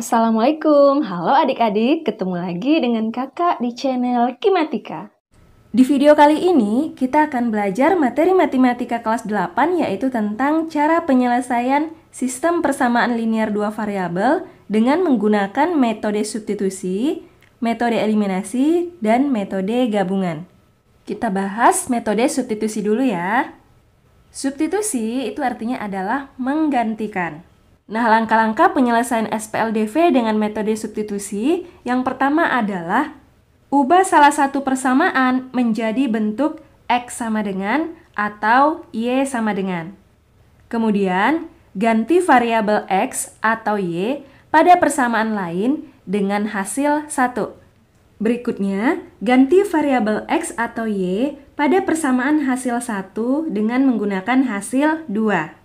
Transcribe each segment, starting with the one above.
Assalamualaikum, halo adik-adik, ketemu lagi dengan kakak di channel Kimatika. Di video kali ini, kita akan belajar materi matematika kelas 8, yaitu tentang cara penyelesaian sistem persamaan linear dua variabel dengan menggunakan metode substitusi, metode eliminasi, dan metode gabungan. Kita bahas metode substitusi dulu ya. Substitusi itu artinya adalah menggantikan. Nah, langkah-langkah penyelesaian SPLDV dengan metode substitusi yang pertama adalah ubah salah satu persamaan menjadi bentuk X sama dengan atau Y sama dengan. Kemudian, ganti variabel X atau Y pada persamaan lain dengan hasil 1. Berikutnya, ganti variabel X atau Y pada persamaan hasil 1 dengan menggunakan hasil 2.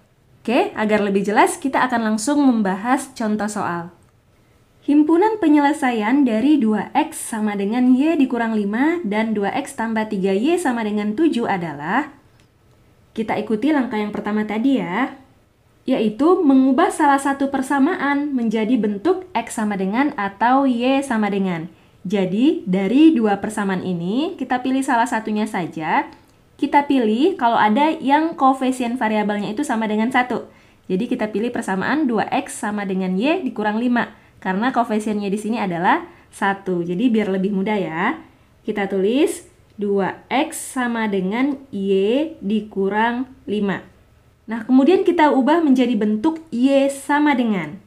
Oke, agar lebih jelas kita akan langsung membahas contoh soal. Himpunan penyelesaian dari 2X sama dengan Y dikurang 5 dan 2X tambah 3Y sama dengan 7 adalah, kita ikuti langkah yang pertama tadi ya, yaitu mengubah salah satu persamaan menjadi bentuk X sama dengan atau Y sama dengan. Jadi, dari dua persamaan ini, kita pilih salah satunya saja. Kita pilih kalau ada yang koefisien variabelnya itu sama dengan 1. Jadi kita pilih persamaan 2X sama dengan Y dikurang 5. Karena koefisiennya di sini adalah 1. Jadi biar lebih mudah ya. Kita tulis 2X sama dengan Y dikurang 5. Nah, kemudian kita ubah menjadi bentuk Y sama dengan.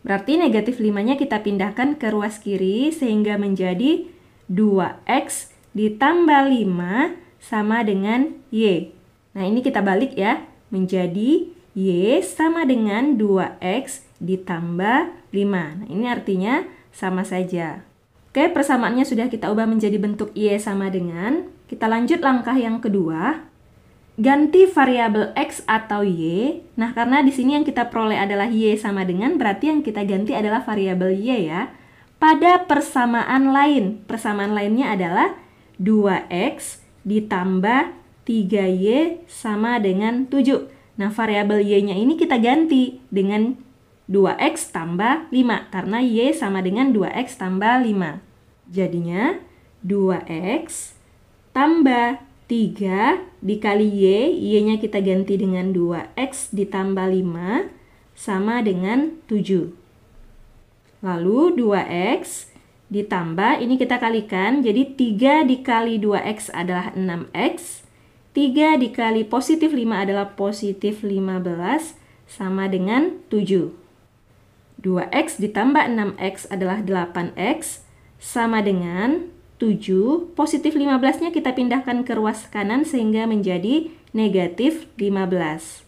Berarti negatif 5-nya kita pindahkan ke ruas kiri sehingga menjadi 2X ditambah 5 sama dengan Y. Nah, ini kita balik ya. Menjadi Y sama dengan 2X ditambah 5. Nah, ini artinya sama saja. Oke, persamaannya sudah kita ubah menjadi bentuk Y sama dengan. Kita lanjut langkah yang kedua. Ganti variabel X atau Y. Nah, karena di sini yang kita peroleh adalah Y sama dengan, berarti yang kita ganti adalah variabel Y ya. Pada persamaan lain. Persamaan lainnya adalah 2X ditambah 3Y sama dengan 7. Nah, variabel Y-nya ini kita ganti dengan 2X tambah 5. Karena Y sama dengan 2X tambah 5. Jadinya 2X tambah 3 dikali Y. Y-nya kita ganti dengan 2X ditambah 5 sama dengan 7. Lalu 2X ditambah, ini kita kalikan, jadi 3 dikali 2X adalah 6X. 3 dikali positif 5 adalah positif 15 sama dengan 7. 2X ditambah 6X adalah 8X sama dengan 7. Positif 15-nya kita pindahkan ke ruas kanan sehingga menjadi negatif 15.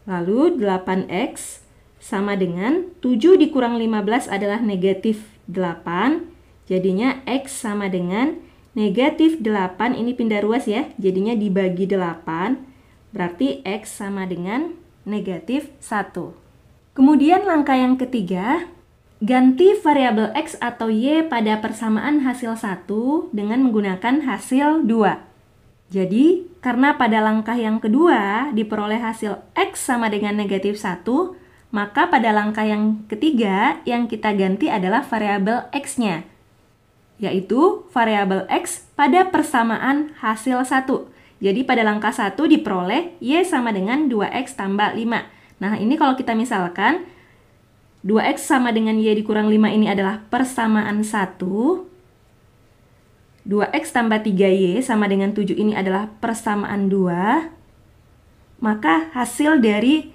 Lalu 8X sama dengan 7 dikurang 15 adalah negatif 8. Jadinya X sama dengan negatif 8, ini pindah ruas ya, jadinya dibagi 8, berarti X sama dengan negatif 1. Kemudian langkah yang ketiga, ganti variabel X atau Y pada persamaan hasil 1 dengan menggunakan hasil 2. Jadi, karena pada langkah yang kedua diperoleh hasil X sama dengan negatif 1, maka pada langkah yang ketiga yang kita ganti adalah variabel X-nya, yaitu variabel X pada persamaan hasil 1. Jadi pada langkah 1 diperoleh Y sama dengan 2X tambah 5. Nah, ini kalau kita misalkan 2X sama dengan Y dikurang 5 ini adalah persamaan 1. 2X tambah 3Y sama dengan 7 ini adalah persamaan 2. Maka hasil dari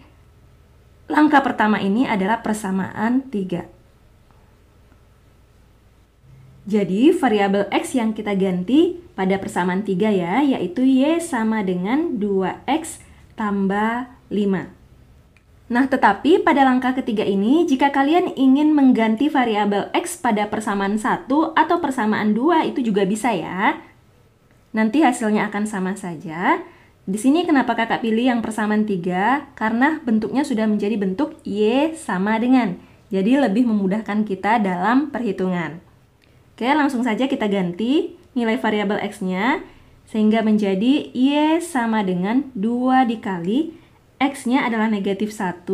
langkah pertama ini adalah persamaan 3. Jadi, variabel X yang kita ganti pada persamaan 3 ya, yaitu Y sama dengan 2X tambah 5. Nah, tetapi pada langkah ketiga ini, jika kalian ingin mengganti variabel X pada persamaan 1 atau persamaan 2, itu juga bisa ya. Nanti hasilnya akan sama saja. Di sini kenapa kakak pilih yang persamaan 3? Karena bentuknya sudah menjadi bentuk Y sama dengan. Jadi, lebih memudahkan kita dalam perhitungan. Oke, langsung saja kita ganti nilai variabel X-nya sehingga menjadi Y sama dengan 2 dikali X-nya adalah negatif 1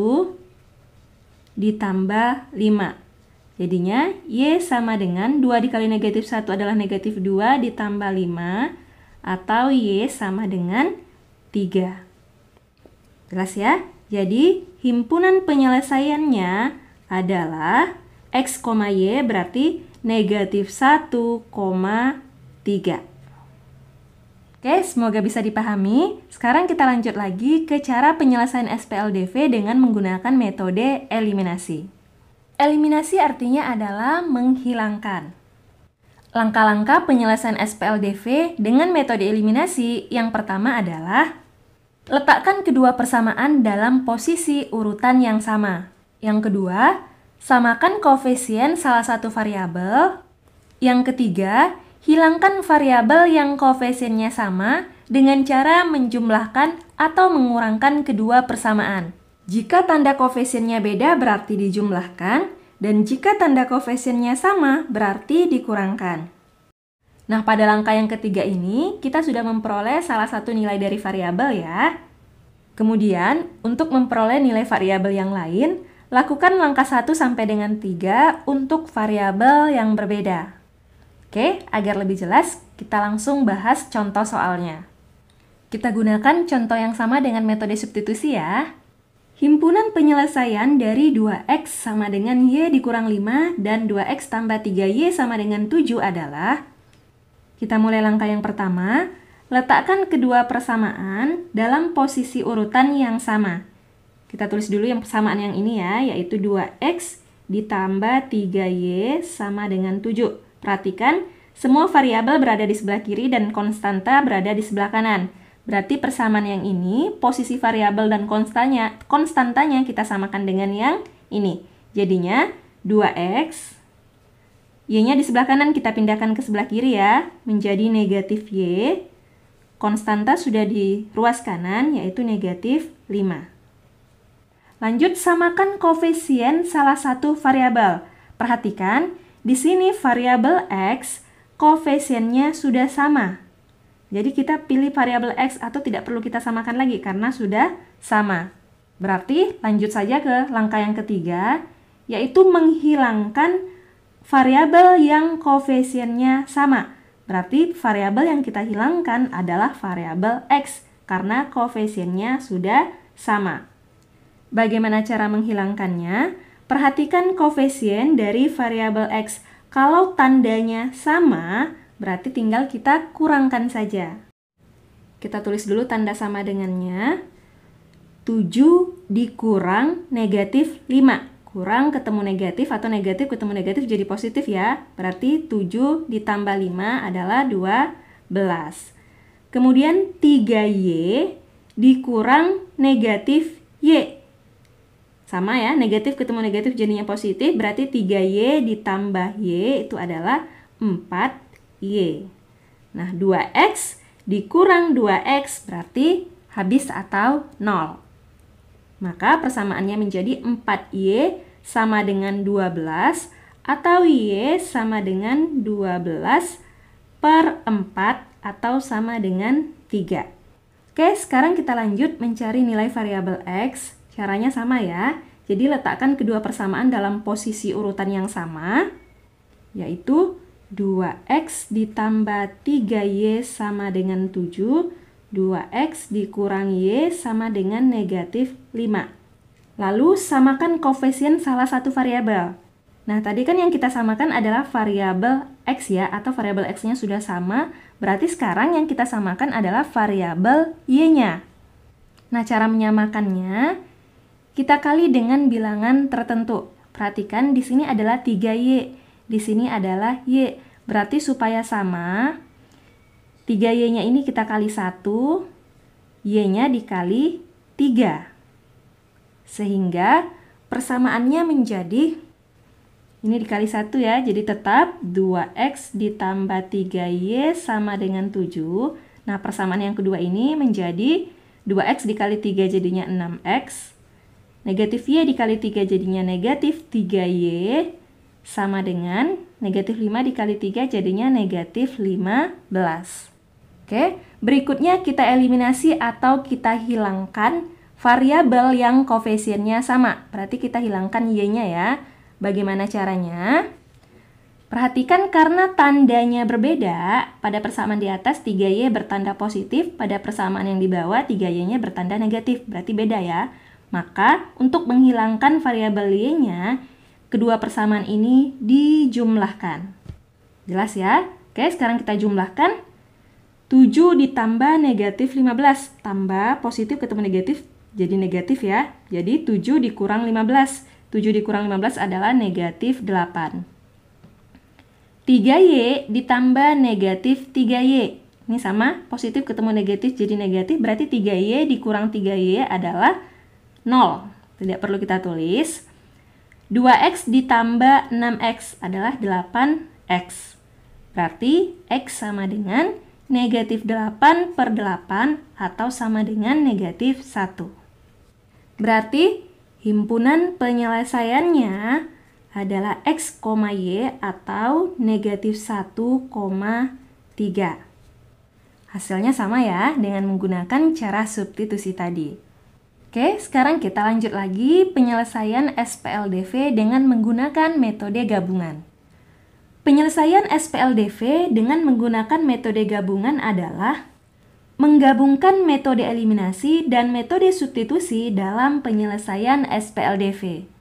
ditambah 5. Jadinya Y sama dengan 2 dikali negatif 1 adalah negatif 2 ditambah 5, atau Y sama dengan 3. Jelas ya? Jadi himpunan penyelesaiannya adalah X, Y berarti negatif 1,3. Oke, semoga bisa dipahami. Sekarang kita lanjut lagi ke cara penyelesaian SPLDV dengan menggunakan metode eliminasi. Eliminasi artinya adalah menghilangkan. Langkah-langkah penyelesaian SPLDV dengan metode eliminasi yang pertama adalah letakkan kedua persamaan dalam posisi urutan yang sama. Yang kedua, samakan koefisien salah satu variabel. Yang ketiga, hilangkan variabel yang koefisiennya sama dengan cara menjumlahkan atau mengurangkan kedua persamaan. Jika tanda koefisiennya beda berarti dijumlahkan, dan jika tanda koefisiennya sama berarti dikurangkan. Nah, pada langkah yang ketiga ini, kita sudah memperoleh salah satu nilai dari variabel ya. Kemudian, untuk memperoleh nilai variabel yang lain, lakukan langkah 1 sampai dengan 3 untuk variabel yang berbeda. Oke, agar lebih jelas, kita langsung bahas contoh soalnya. Kita gunakan contoh yang sama dengan metode substitusi ya. Himpunan penyelesaian dari 2X sama dengan Y dikurang 5 dan 2X tambah 3Y sama dengan 7 adalah, kita mulai langkah yang pertama, letakkan kedua persamaan dalam posisi urutan yang sama. Kita tulis dulu yang persamaan yang ini ya, yaitu 2X ditambah 3Y sama dengan 7. Perhatikan, semua variabel berada di sebelah kiri dan konstanta berada di sebelah kanan. Berarti persamaan yang ini, posisi variabel dan konstantanya kita samakan dengan yang ini. Jadinya 2X, Y-nya di sebelah kanan kita pindahkan ke sebelah kiri ya, menjadi negatif Y. Konstanta sudah di ruas kanan, yaitu negatif 5. Lanjut, samakan koefisien salah satu variabel. Perhatikan, di sini variabel X, koefisiennya sudah sama. Jadi kita pilih variabel X atau tidak perlu kita samakan lagi karena sudah sama. Berarti lanjut saja ke langkah yang ketiga, yaitu menghilangkan variabel yang koefisiennya sama. Berarti variabel yang kita hilangkan adalah variabel X karena koefisiennya sudah sama. Bagaimana cara menghilangkannya? Perhatikan koefisien dari variabel X. Kalau tandanya sama, berarti tinggal kita kurangkan saja. Kita tulis dulu tanda sama dengannya. 7 dikurang negatif 5. Kurang ketemu negatif atau negatif ketemu negatif jadi positif ya. Berarti 7 ditambah 5 adalah 12. Kemudian 3Y dikurang negatif Y. Sama ya, negatif ketemu negatif jadinya positif. Berarti 3Y ditambah Y itu adalah 4Y. Nah, 2X dikurang 2X berarti habis atau 0. Maka persamaannya menjadi 4Y sama dengan 12 atau Y sama dengan 12 per 4 atau sama dengan 3. Oke, sekarang kita lanjut mencari nilai variabel X. Caranya sama ya. Jadi letakkan kedua persamaan dalam posisi urutan yang sama, yaitu 2X ditambah 3Y sama dengan 7, 2X dikurang Y sama dengan negatif 5. Lalu samakan koefisien salah satu variabel. Nah, tadi kan yang kita samakan adalah variabel X ya, atau variabel X-nya sudah sama, berarti sekarang yang kita samakan adalah variabel Y-nya. Nah, cara menyamakannya, kita kali dengan bilangan tertentu. Perhatikan di sini adalah 3Y, di sini adalah Y. Berarti supaya sama, 3Y-nya ini kita kali 1, Y-nya dikali 3. Sehingga persamaannya menjadi, ini dikali 1 ya, jadi tetap 2X ditambah 3Y sama dengan 7. Nah, persamaan yang kedua ini menjadi 2X dikali 3 jadinya 6X. Negatif Y dikali 3 jadinya negatif 3Y sama dengan negatif 5 dikali 3 jadinya negatif 15. Oke, berikutnya kita eliminasi atau kita hilangkan variabel yang koefisiennya sama. Berarti kita hilangkan Y-nya ya. Bagaimana caranya? Perhatikan karena tandanya berbeda, pada persamaan di atas 3Y bertanda positif, pada persamaan yang di bawah 3Y-nya bertanda negatif, berarti beda ya. Maka untuk menghilangkan variabel Y-nya, kedua persamaan ini dijumlahkan. Jelas ya? Oke, sekarang kita jumlahkan. 7 ditambah negatif 15, tambah positif ketemu negatif, jadi negatif ya. Jadi 7 dikurang 15, 7 dikurang 15 adalah negatif 8. 3Y ditambah negatif 3Y. Ini sama, positif ketemu negatif jadi negatif, berarti 3Y dikurang 3Y adalah 0. Tidak perlu kita tulis. 2X ditambah 6X adalah 8X. Berarti X sama dengan negatif 8 per 8 atau sama dengan negatif 1. Berarti himpunan penyelesaiannya adalah X, Y atau negatif 1,3. Hasilnya sama ya dengan menggunakan cara substitusi tadi. Oke, sekarang kita lanjut lagi penyelesaian SPLDV dengan menggunakan metode gabungan. Penyelesaian SPLDV dengan menggunakan metode gabungan adalah menggabungkan metode eliminasi dan metode substitusi dalam penyelesaian SPLDV.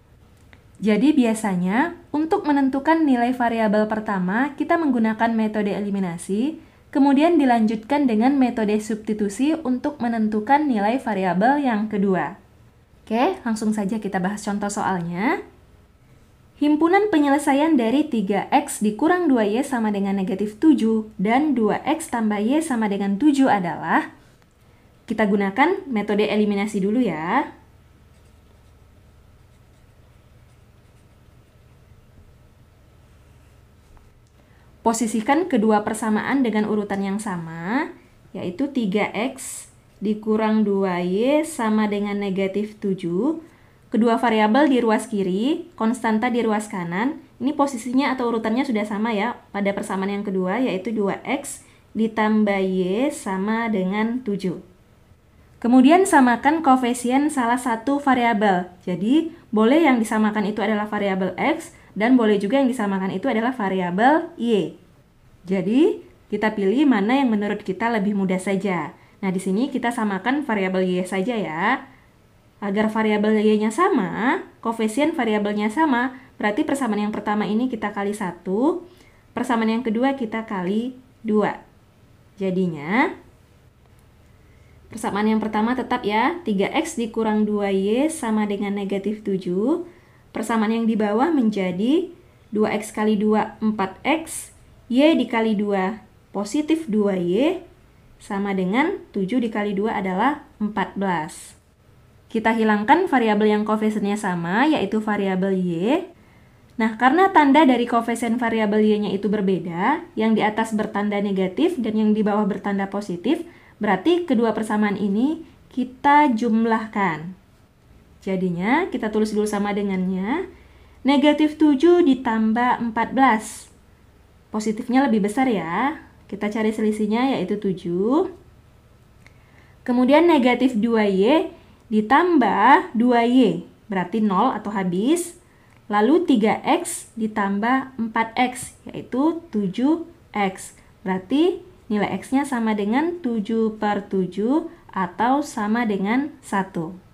Jadi biasanya untuk menentukan nilai variabel pertama kita menggunakan metode eliminasi, kemudian dilanjutkan dengan metode substitusi untuk menentukan nilai variabel yang kedua. Oke, langsung saja kita bahas contoh soalnya. Himpunan penyelesaian dari 3X dikurang 2Y sama dengan negatif 7 dan 2X tambah Y sama dengan 7 adalah, kita gunakan metode eliminasi dulu ya. Posisikan kedua persamaan dengan urutan yang sama, yaitu 3X dikurang 2Y sama dengan negatif 7. Kedua variabel di ruas kiri, konstanta di ruas kanan. Ini posisinya atau urutannya sudah sama ya pada persamaan yang kedua, yaitu 2X ditambah Y sama dengan 7. Kemudian samakan koefisien salah satu variabel. Jadi, boleh yang disamakan itu adalah variabel X, dan boleh juga yang disamakan itu adalah variabel Y. Jadi, kita pilih mana yang menurut kita lebih mudah saja. Nah, di sini kita samakan variabel Y saja ya. Agar variabel Y-nya sama, koefisien variabelnya sama, berarti persamaan yang pertama ini kita kali 1, persamaan yang kedua kita kali 2. Jadinya, persamaan yang pertama tetap ya, 3X dikurang 2Y sama dengan negatif 7. Persamaan yang di bawah menjadi 2X kali 2, 4X, Y dikali 2, positif 2Y, sama dengan 7 dikali 2 adalah 14. Kita hilangkan variabel yang koefisiennya sama, yaitu variabel Y. Nah, karena tanda dari koefisien variabel Y-nya itu berbeda, yang di atas bertanda negatif dan yang di bawah bertanda positif, berarti kedua persamaan ini kita jumlahkan. Jadinya, kita tulis dulu sama dengannya. Negatif 7 ditambah 14. Positifnya lebih besar ya. Kita cari selisihnya yaitu 7. Kemudian negatif 2Y ditambah 2Y. Berarti 0 atau habis. Lalu 3X ditambah 4X yaitu 7X. Berarti nilai X-nya sama dengan 7 per 7 atau sama dengan 1.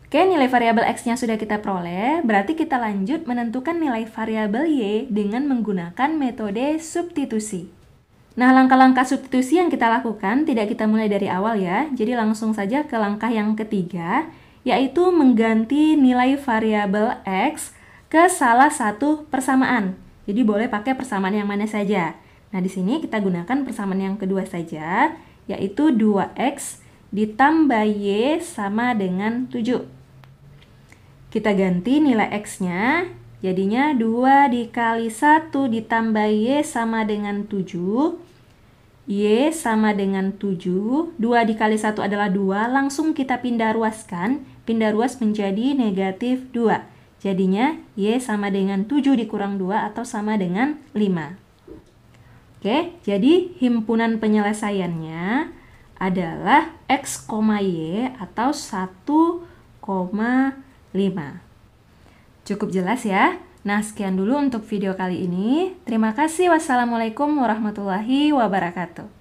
Oke, nilai variabel X-nya sudah kita peroleh, berarti kita lanjut menentukan nilai variabel Y dengan menggunakan metode substitusi. Nah, langkah-langkah substitusi yang kita lakukan tidak kita mulai dari awal ya, jadi langsung saja ke langkah yang ketiga, yaitu mengganti nilai variabel X ke salah satu persamaan. Jadi boleh pakai persamaan yang mana saja. Nah, di sini kita gunakan persamaan yang kedua saja, yaitu 2X ditambah Y sama dengan 7. Kita ganti nilai X-nya, jadinya 2 dikali 1 ditambah Y sama dengan 7. Y sama dengan 7, 2 dikali 1 adalah 2, langsung kita pindah ruaskan, pindah ruas menjadi negatif 2. Jadinya Y sama dengan 7 dikurang 2 atau sama dengan 5. Oke, jadi himpunan penyelesaiannya adalah X, Y atau 1,5. Cukup jelas ya? Nah, sekian dulu untuk video kali ini. Terima kasih. Wassalamualaikum warahmatullahi wabarakatuh.